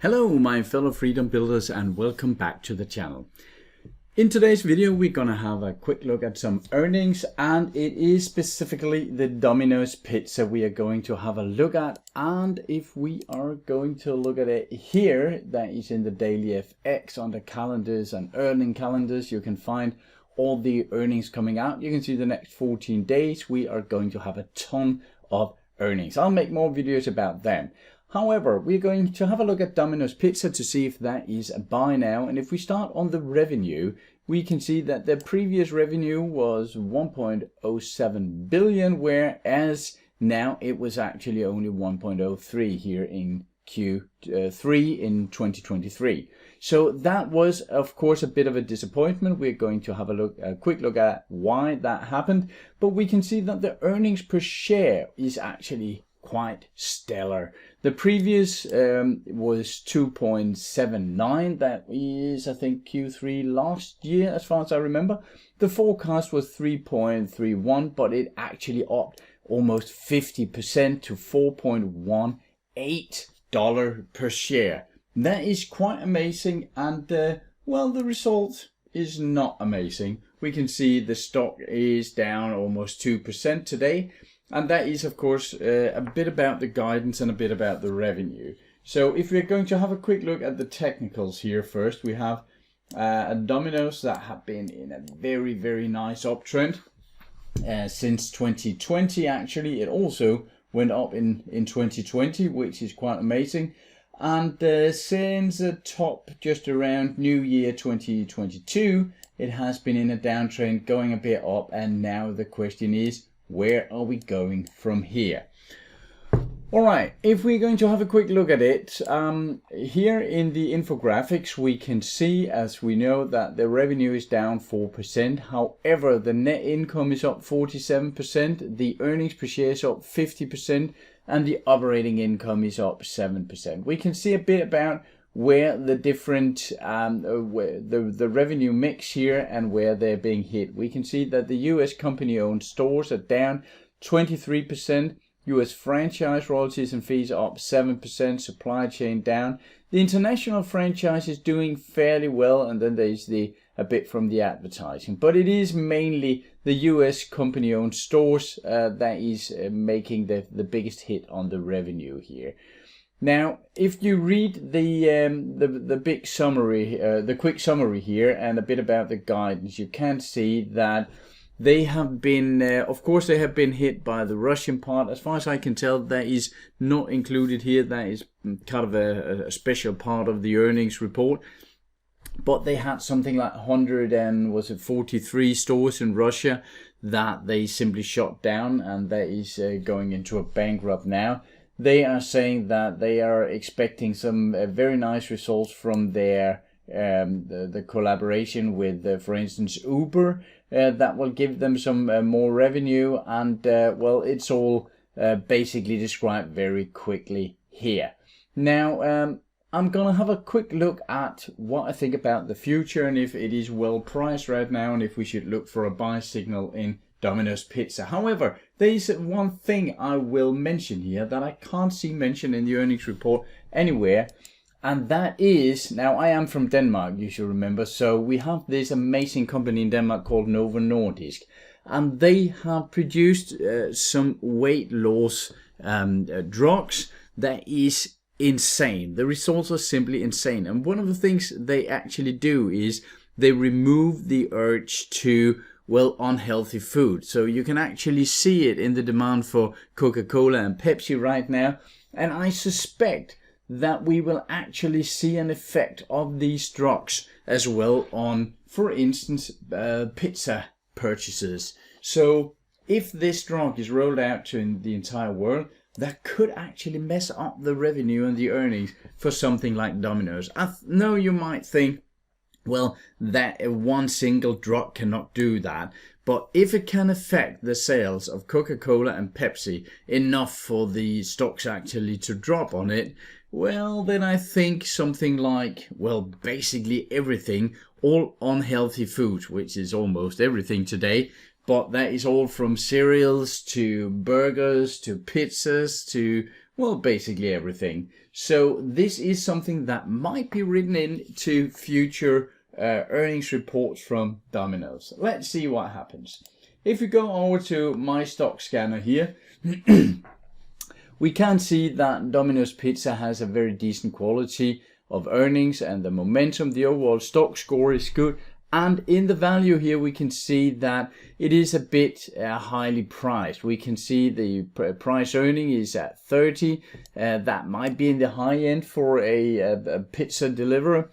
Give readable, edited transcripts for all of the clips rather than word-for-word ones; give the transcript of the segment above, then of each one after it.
Hello my fellow freedom builders and welcome back to the channel. In today's video we're gonna have a quick look at some earnings, and it is specifically the Domino's pizza we are going to have a look at. And if we are going to look at it here, that is in the daily FX under calendars and earning calendars, you can find all the earnings coming out. You can see the next 14 days we are going to have a ton of earnings. I'll make more videos about them. However, we're going to have a look at Domino's Pizza to see if that is a buy now. And if we start on the revenue, we can see that the previous revenue was 1.07 billion, whereas now it was actually only 1.03 here in Q3 in 2023. So that was, of course, a bit of a disappointment. We're going to have a quick look at why that happened. But we can see that the earnings per share is actually quite stellar. The previous was 2.79. That is, I think, Q3 last year, as far as I remember. The forecast was 3.31, but it actually upped almost 50% to $4.18 per share. That is quite amazing, and well, the result is not amazing. We can see the stock is down almost 2% today. And that is, of course, a bit about the guidance and a bit about the revenue. So if we're going to have a quick look at the technicals here first, we have Dominos that have been in a very, very nice uptrend since 2020. Actually, it also went up in 2020, which is quite amazing. And since the top just around New Year 2022, it has been in a downtrend, going a bit up. And now the question is, where are we going from here? All right, if we're going to have a quick look at it, here in the infographics, we can see, as we know, that the revenue is down 4%. However, the net income is up 47%, the earnings per share is up 50%, and the operating income is up 7%. We can see a bit about where the different the revenue mix here and where they're being hit. We can see that the US company-owned stores are down 23%, US franchise royalties and fees are up 7%, supply chain down. The international franchise is doing fairly well, and then there's a bit from the advertising. But it is mainly the US company-owned stores that is making the biggest hit on the revenue here. Now, if you read the big summary, the quick summary here, and a bit about the guidance, you can see that they have been, of course, they have been hit by the Russian part. As far as I can tell, that is not included here. That is kind of a special part of the earnings report. But they had something like 143 stores in Russia that they simply shut down, and that is going into a bankrupt now. They are saying that they are expecting some very nice results from their the collaboration with, for instance, Uber, that will give them some more revenue. And well, it's all basically described very quickly here. Now, I'm gonna have a quick look at what I think about the future and if it is well priced right now, and if we should look for a buy signal in Domino's Pizza. However, there is one thing I will mention here that I can't see mentioned in the earnings report anywhere, and that is, now I am from Denmark, you should remember, so we have this amazing company in Denmark called Novo Nordisk, and they have produced some weight loss drugs that is insane. The results are simply insane, and one of the things they actually do is they remove the urge to, well, unhealthy food. So you can actually see it in the demand for Coca-Cola and Pepsi right now. And I suspect that we will actually see an effect of these drugs as well on, for instance, pizza purchases. So if this drug is rolled out to the entire world, that could actually mess up the revenue and the earnings for something like Domino's. I know you might think, well, that one single drug cannot do that. But if it can affect the sales of Coca-Cola and Pepsi enough for the stocks actually to drop on it, well, then I think something like, well, basically everything, all unhealthy foods, which is almost everything today, but that is all from cereals to burgers to pizzas to Well, basically everything. So this is something that might be written into future earnings reports from Domino's. Let's see what happens. If we go over to MyStockScanner here, we can see that Domino's Pizza has a very decent quality of earnings and the momentum, the overall stock score is good. And in the value here, we can see that it is a bit highly priced. We can see the price earning is at 30. That might be in the high end for a pizza deliverer.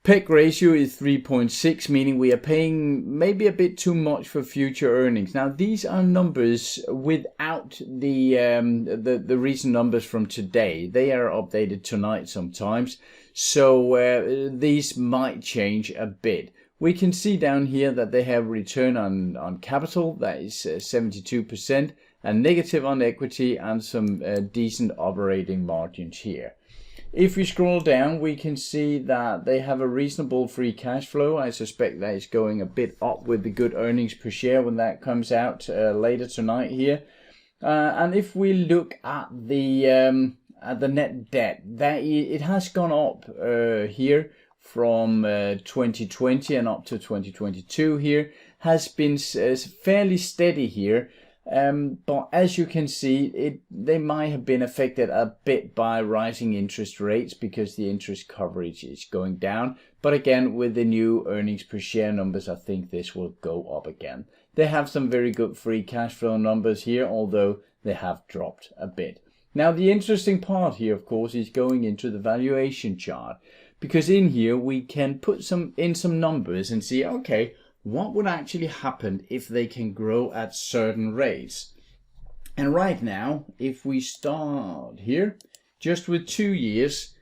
PEG ratio is 3.6, meaning we are paying maybe a bit too much for future earnings. Now, these are numbers without the recent numbers from today. They are updated tonight sometimes, so these might change a bit. We can see down here that they have return on capital, that is 72%, and negative on equity, and some decent operating margins here. If we scroll down, we can see that they have a reasonable free cash flow. I suspect that is going a bit up with the good earnings per share when that comes out later tonight here. And if we look at the net debt, it has gone up here from 2020 and up to 2022 here, has been fairly steady here. But as you can see, they might have been affected a bit by rising interest rates because the interest coverage is going down. But again, with the new earnings per share numbers, I think this will go up again. They have some very good free cash flow numbers here, although they have dropped a bit. Now, the interesting part here, of course, is going into the valuation chart, because in here we can put some numbers and see, okay, what would actually happen if they can grow at certain rates. And right now, if we start here, just with 2 years,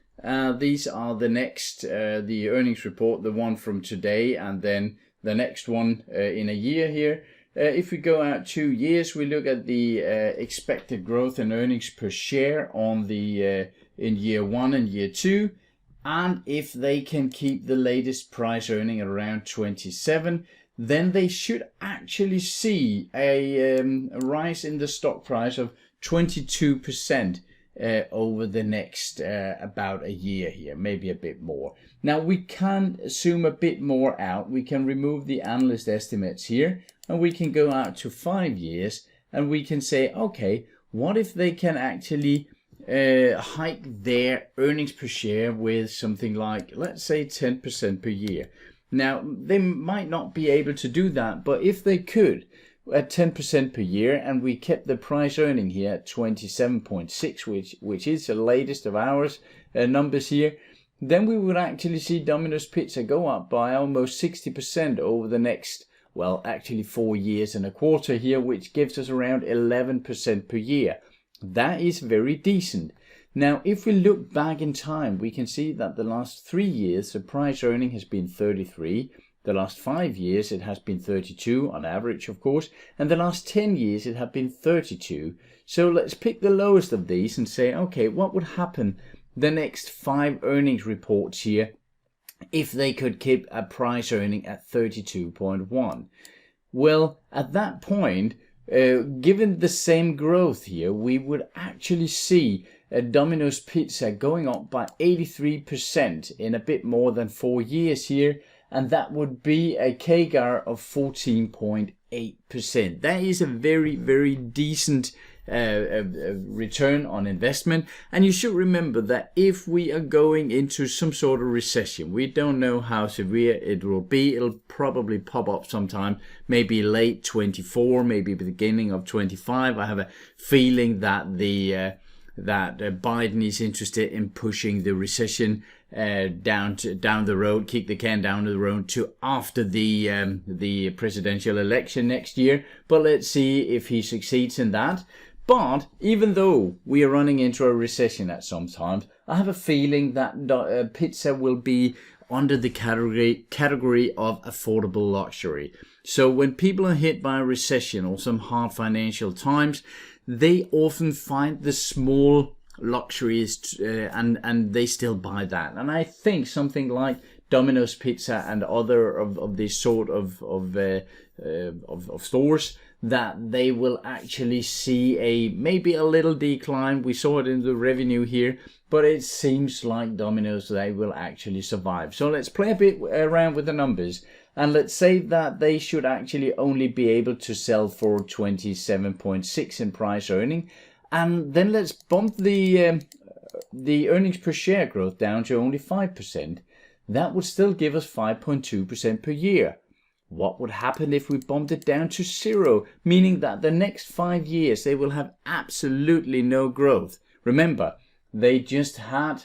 these are the next, the earnings report, the one from today, and then the next one in a year here. If we go out 2 years, we look at the expected growth in earnings per share on the in year 1 and year 2. And if they can keep the latest price earning around 27, then they should actually see a rise in the stock price of 22% over the next about a year here, maybe a bit more. Now we can zoom a bit more out. We can remove the analyst estimates here, and we can go out to 5 years, and we can say, okay, what if they can actually hike their earnings per share with something like, let's say, 10% per year. Now, they might not be able to do that, but if they could, at 10% per year, and we kept the price earning here at 27.6, which is the latest of ours numbers here, then we would actually see Domino's Pizza go up by almost 60% over the next, well, actually 4 years and a quarter here, which gives us around 11% per year. That is very decent. Now, if we look back in time, we can see that the last 3 years, the price earning has been 33. The last 5 years, it has been 32 on average, of course. And the last 10 years, it has been 32. So let's pick the lowest of these and say, okay, what would happen the next 5 earnings reports here if they could keep a price earning at 32.1? Well, at that point, given the same growth here, we would actually see Domino's Pizza going up by 83% in a bit more than 4 years here, and that would be a CAGR of 14.8%. That is a very, very decent return on investment. And you should remember that if we are going into some sort of recession, we don't know how severe it will be. It'll probably pop up sometime, maybe late 24, maybe beginning of 25. I have a feeling that Biden is interested in pushing the recession down the road, kick the can down the road to after the presidential election next year. But let's see if he succeeds in that. But even though we are running into a recession at some times, I have a feeling that pizza will be under the category of affordable luxury. So when people are hit by a recession or some hard financial times, they often find the small luxuries and they still buy that. And I think something like Domino's Pizza and other of this sort of stores, that they will actually see maybe a little decline. We saw it in the revenue here, but it seems like Domino's, they will actually survive. So let's play a bit around with the numbers, and let's say that they should actually only be able to sell for 27.6 in price earning, and then let's bump the earnings per share growth down to only 5%. That would still give us 5.2% per year. What would happen if we bumped it down to 0, meaning that the next 5 years they will have absolutely no growth? Remember, they just had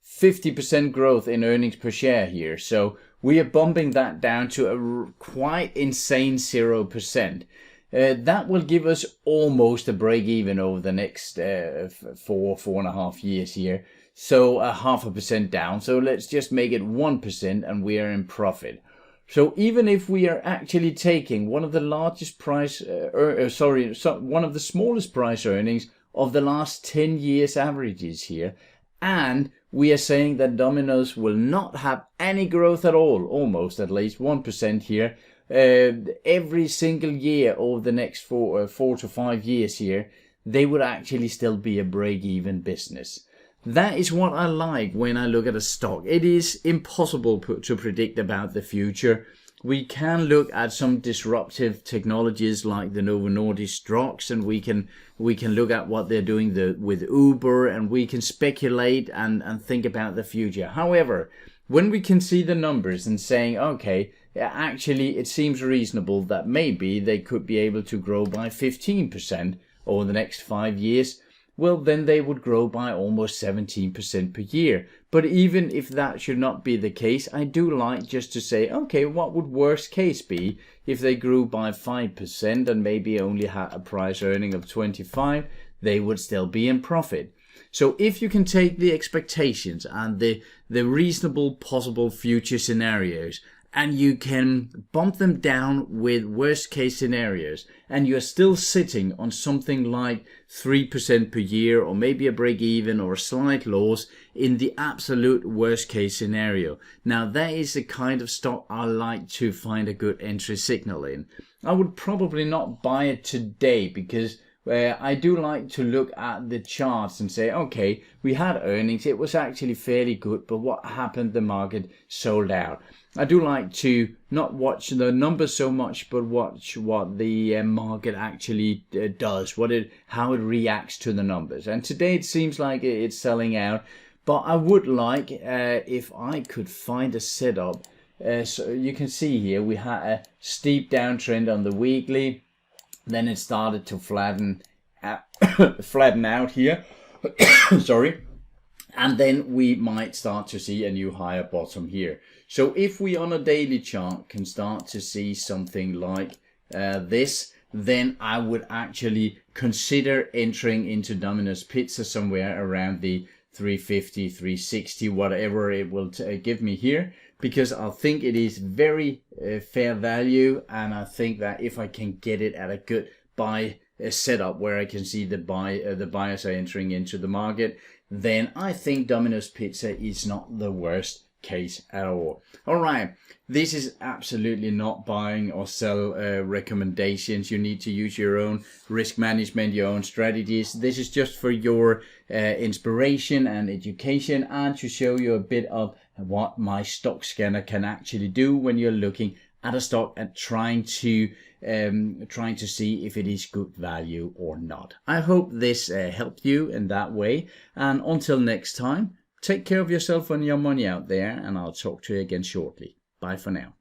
50% growth in earnings per share here, so we are bumping that down to a quite insane 0%. That will give us almost a break even over the next 4.5 years here. So 0.5% down. So let's just make it 1% and we are in profit. So even if we are actually taking one of the largest one of the smallest price earnings of the last 10 years averages here, and we are saying that Domino's will not have any growth at all, almost at least 1% here, every single year over the next 4 to 5 years here, they would actually still be a break-even business. That is what I like when I look at a stock. It is impossible to predict about the future. We can look at some disruptive technologies like the Novo Nordisk stocks, and we can look at what they're doing with Uber, and we can speculate and think about the future. However, when we can see the numbers and saying, okay, actually it seems reasonable that maybe they could be able to grow by 15% over the next 5 years, well, then they would grow by almost 17% per year. But even if that should not be the case, I do like just to say, okay, what would worst case be if they grew by 5% and maybe only had a price earning of 25, they would still be in profit. So if you can take the expectations and the reasonable possible future scenarios, and you can bump them down with worst case scenarios, and you're still sitting on something like 3% per year, or maybe a break even or a slight loss in the absolute worst case scenario. Now that is the kind of stock I like to find a good entry signal in. I would probably not buy it today because I do like to look at the charts and say, okay, we had earnings, it was actually fairly good, but what happened? The market sold out. I do like to not watch the numbers so much, but watch what the market actually does, how it reacts to the numbers. And today it seems like it's selling out, but I would like, if I could find a setup, so you can see here we had a steep downtrend on the weekly, then it started to flatten out here, sorry, and then we might start to see a new higher bottom here. So if we on a daily chart can start to see something like this, then I would actually consider entering into Domino's Pizza somewhere around the 350, 360, whatever it will give me here, because I think it is very fair value, and I think that if I can get it at a good buy setup where I can see the buyers are entering into the market, then I think Domino's Pizza is not the worst case at all. All right, this is absolutely not buying or sell recommendations. You need to use your own risk management, your own strategies. This is just for your inspiration and education, and to show you a bit of what MyStockScanner can actually do when you're looking at a stock and trying to see if it is good value or not. I hope this helped you in that way, and until next time, take care of yourself and your money out there, and I'll talk to you again shortly. Bye for now.